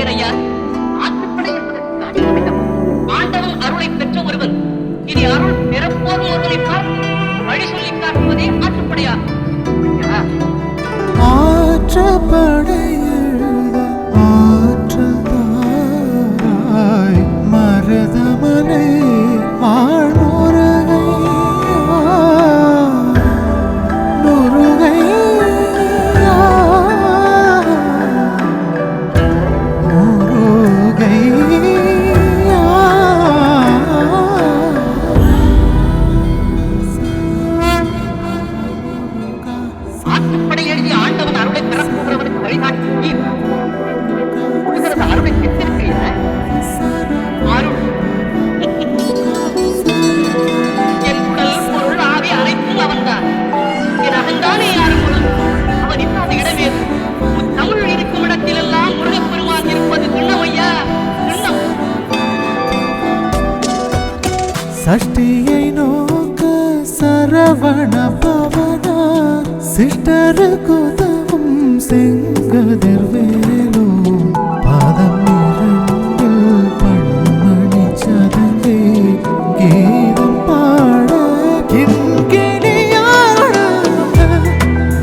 விட்டேன் ஐயா. ஆற்றுப்படை ஆண்டவன் அருளை பெற்ற ஒருவன் இனி அருள் பெறப்போதும் ஒருவனை பார்த்து வழி சொல்லி காட்டுவதே ஆற்றுப்படையா? ஆற்றப்படை மருதமனை ஆற்றுப்படை எழுதி ஆண்டவன் அருளை பெறப்போகிறவனுக்கு வழிகாட்டி அருளை பெற்றிருக்கிறீங்க. அருள் என் உடல் பொருள் ஆவி அனைத்தும் அவன்தான். என் அகந்தானே யாரும் பொருள் அவன் இல்லாத இடமே. தமிழ் இருக்கும் இடத்திலெல்லாம் முருகப்பெருமான் இருப்பது திண்ணமையா திண்ணம். சஷ்டியை நோக்க சரவண பவனா சிஷ்டரு குதவும் செங்கதிர்வேலோ பாதம் இரண்டில் பண்மணி சதங்கை கீதம் பாட கிண்கிணியாட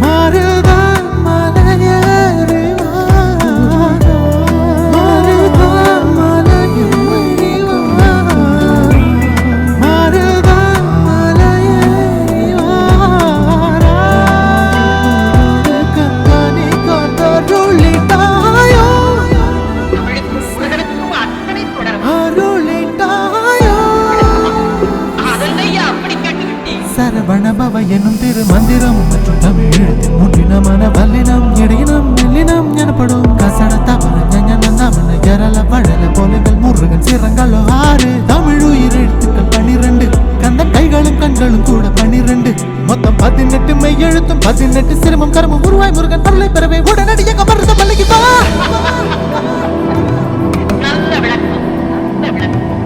மருதான் மலையறிவா மருதான் மலையறிவா மருதான் மலையறிவா கங்கனி கொண்டருளிட்டாயோ உலகத்துக்கும் அத்தனை தொடரும் அருளிட்டாயோ அதனையா அப்படி கேட்டுவிட்டீ. சரவண பவ என்னும் திருமந்திரம் மற்றும் தமிழ் எழுத்தின் முன்னினமான வல்லினம் இடையினம் மெல்லினம் எனப்படும் கசட தவறு ஞானந்தாமன எரள வழல போலைகள் முருகன் சிறங்களோ 6 தமிழ் உயிர் எழுத்துக்கள் 12 கந்தன் கைகளும் கண்களும் கூட 12 மொத்தம் 18 மெய் எழுத்தும் 18 சிரமம் கர்மம் உருவாய் முருகன் அருளை பெறவே உடனடியாக மருத பள்ளிக்கு வா. நல்ல விளக்கம் நல்ல விளக்கம்.